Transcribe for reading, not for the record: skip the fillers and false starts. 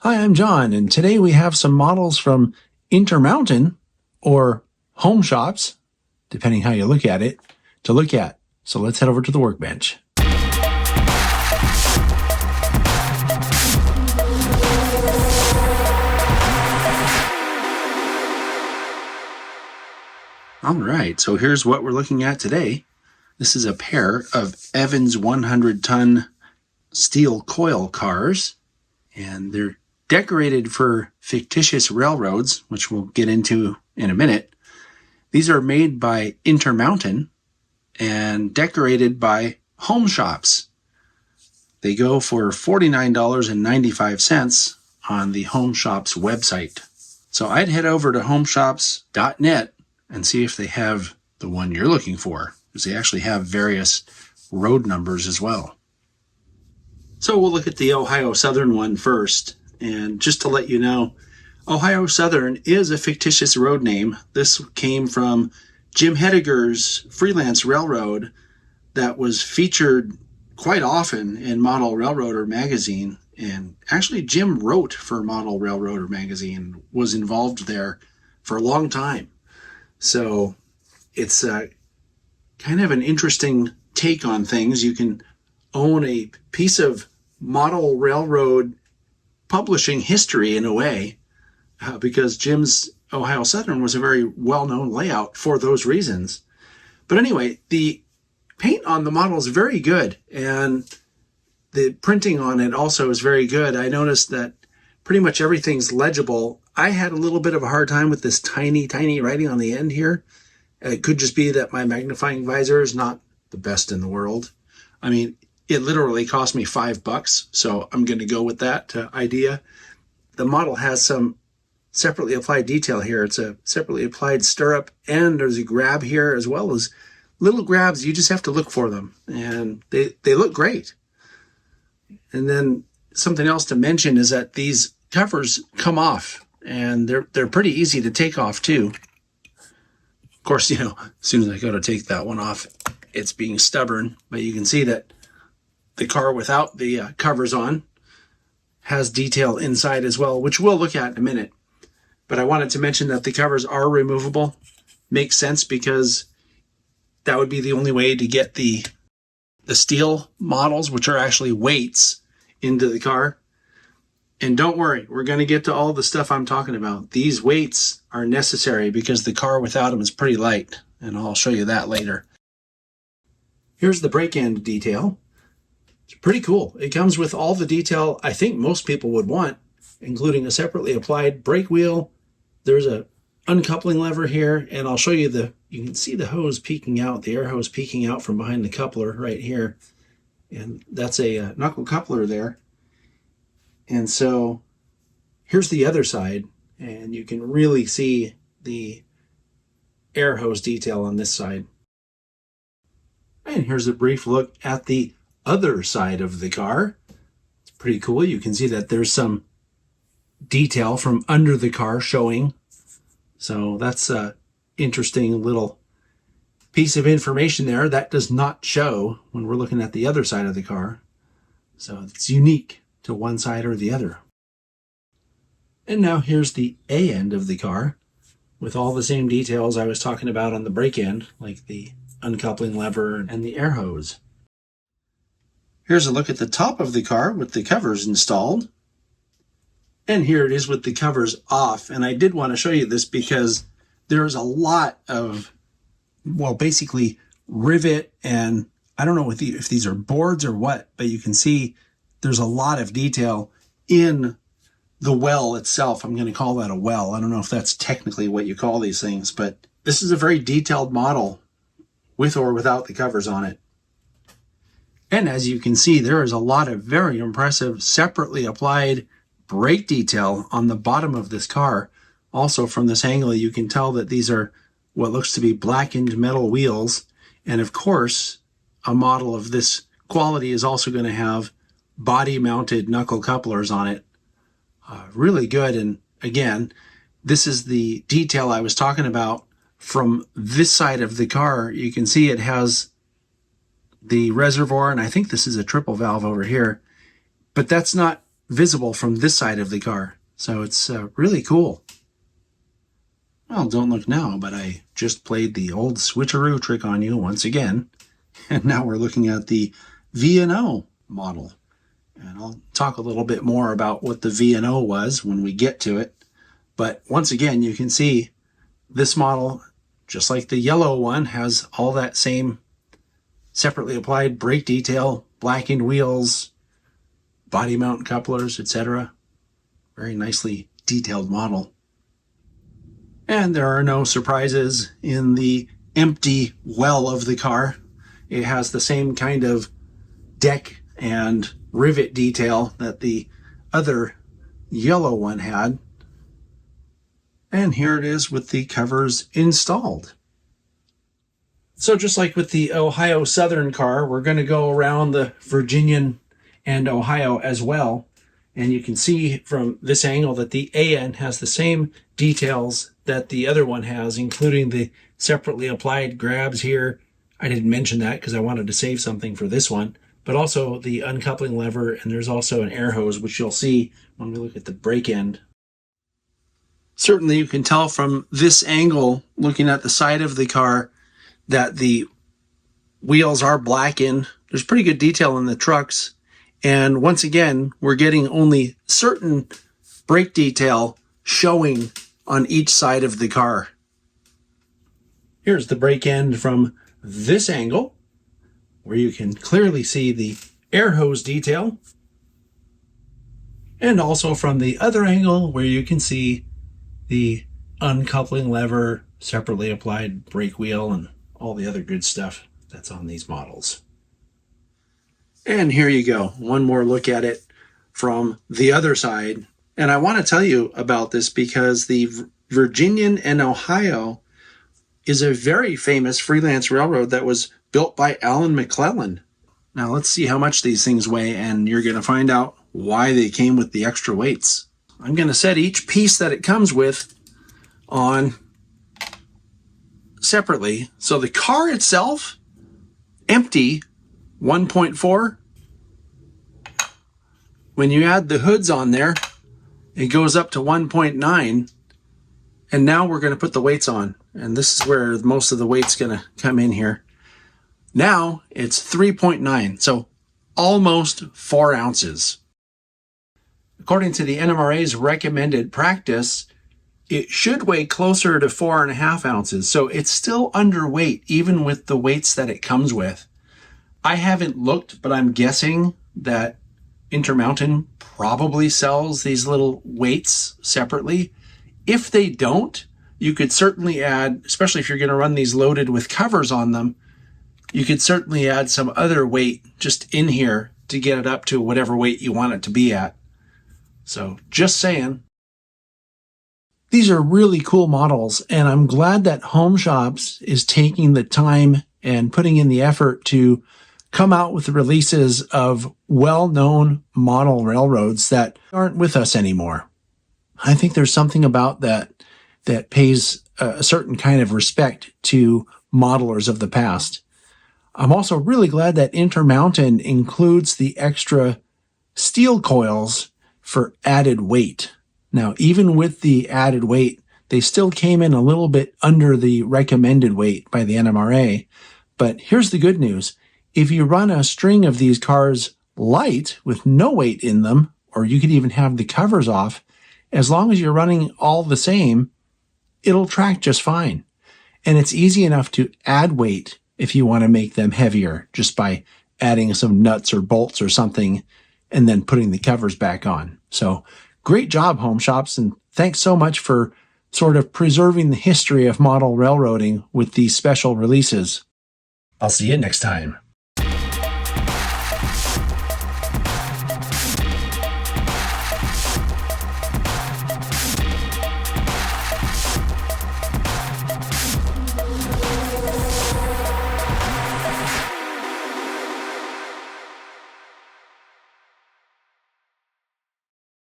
Hi, I'm John, and today we have some models from InterMountain, or home shops, depending how you look at it, to look at. So let's head over to the workbench. All right, so here's what we're looking at today. This is a pair of Evans 100-ton steel coil cars, and they're decorated for fictitious railroads, which we'll get into in a minute. These are made by InterMountain and decorated by home shops. They go for $49.95 on the home shops website. So I'd head over to homeshops.net and see if they have the one you're looking for, because they actually have various road numbers as well. So we'll look at the Ohio Southern one first. And just to let you know, Ohio Southern is a fictitious road name. This came from Jim Hediger's Freelance Railroad that was featured quite often in Model Railroader magazine. And actually, Jim wrote for Model Railroader magazine, was involved there for a long time. So it's kind of an interesting take on things. You can own a piece of model railroad publishing history in a way, because Jim's Ohio Southern was a very well-known layout for those reasons. But anyway, the paint on the model is very good, and the printing on it also is very good. I noticed that pretty much everything's legible. I had a little bit of a hard time with this tiny writing on the end here. It could just be that my magnifying visor is not the best in the world. I mean, it literally cost me $5, so I'm going to go with that idea. The model has some separately applied detail here. It's a separately applied stirrup, and there's a grab here, as well as little grabs. You just have to look for them, and they look great. And then something else to mention is that these covers come off, and they're pretty easy to take off too. Of course, as soon as I go to take that one off, it's being stubborn, but you can see that the car without the covers on has detail inside as well, which we'll look at in a minute. But I wanted to mention that the covers are removable. Makes sense, because that would be the only way to get the steel models, which are actually weights, into the car. And don't worry, we're going to get to all the stuff I'm talking about. These weights are necessary because the car without them is pretty light, and I'll show you that later. Here's the brake end detail. It's pretty cool. It comes with all the detail I think most people would want, including a separately applied brake wheel. There's a uncoupling lever here, and I'll show you you can see the hose peeking out, the air hose peeking out from behind the coupler right here. And that's a knuckle coupler there. And so here's the other side, and you can really see the air hose detail on this side. And here's a brief look at the other side of the car. It's pretty cool. You can see that there's some detail from under the car showing. So that's an interesting little piece of information there that does not show when we're looking at the other side of the car. So it's unique to one side or the other. And now here's the A end of the car with all the same details I was talking about on the brake end, like the uncoupling lever and the air hose. Here's a look at the top of the car with the covers installed. And here it is with the covers off. And I did want to show you this because there's a lot of, basically rivet, and I don't know if these are boards or what, but you can see there's a lot of detail in the well itself. I'm going to call that a well. I don't know if that's technically what you call these things, but this is a very detailed model with or without the covers on it. And as you can see, there is a lot of very impressive separately applied brake detail on the bottom of this car. Also, from this angle, you can tell that these are what looks to be blackened metal wheels. And of course, a model of this quality is also going to have body-mounted knuckle couplers on it. Really good. And again, this is the detail I was talking about from this side of the car. You can see it has the reservoir, and I think this is a triple valve over here, but that's not visible from this side of the car. So it's really cool. Well, don't look now, but I just played the old switcheroo trick on you once again. And now we're looking at the V&O model. And I'll talk a little bit more about what the V&O was when we get to it. But once again, you can see this model, just like the yellow one, has all that same separately applied brake detail, blackened wheels, body mount couplers, etc. Very nicely detailed model. And there are no surprises in the empty well of the car. It has the same kind of deck and rivet detail that the other yellow one had. And here it is with the covers installed. So just like with the Ohio Southern car, we're going to go around the Virginian and Ohio as well. And you can see from this angle that the AN has the same details that the other one has, including the separately applied grabs here. I didn't mention that because I wanted to save something for this one, but also the uncoupling lever, and there's also an air hose, which you'll see when we look at the brake end. Certainly you can tell from this angle, looking at the side of the car, that the wheels are blackened. There's pretty good detail in the trucks. And once again, we're getting only certain brake detail showing on each side of the car. Here's the brake end from this angle, where you can clearly see the air hose detail. And also from the other angle, where you can see the uncoupling lever, separately applied brake wheel, and all the other good stuff that's on these models. And here you go, one more look at it from the other side. And I want to tell you about this because the Virginian and Ohio is a very famous freelance railroad that was built by McClelland. Now let's see how much these things weigh, and you're going to find out why they came with the extra weights. I'm going to set each piece that it comes with on separately. So the car itself, empty, 1.4. When you add the hoods on there, it goes up to 1.9. And now we're going to put the weights on. And this is where most of the weight's going to come in here. Now it's 3.9, so almost 4 ounces. According to the NMRA's recommended practice, it should weigh closer to 4.5 ounces. So it's still underweight, even with the weights that it comes with. I haven't looked, but I'm guessing that InterMountain probably sells these little weights separately. If they don't, you could certainly add, especially if you're going to run these loaded with covers on them, you could certainly add some other weight just in here to get it up to whatever weight you want it to be at. So just saying. These are really cool models, and I'm glad that Home Shops is taking the time and putting in the effort to come out with releases of well-known model railroads that aren't with us anymore. I think there's something about that that pays a certain kind of respect to modelers of the past. I'm also really glad that InterMountain includes the extra steel coils for added weight. Now, even with the added weight, they still came in a little bit under the recommended weight by the NMRA. But here's the good news. If you run a string of these cars light with no weight in them, or you could even have the covers off, as long as you're running all the same, it'll track just fine. And it's easy enough to add weight if you want to make them heavier, just by adding some nuts or bolts or something and then putting the covers back on. So great job, Home Shops, and thanks so much for sort of preserving the history of model railroading with these special releases. I'll see you next time.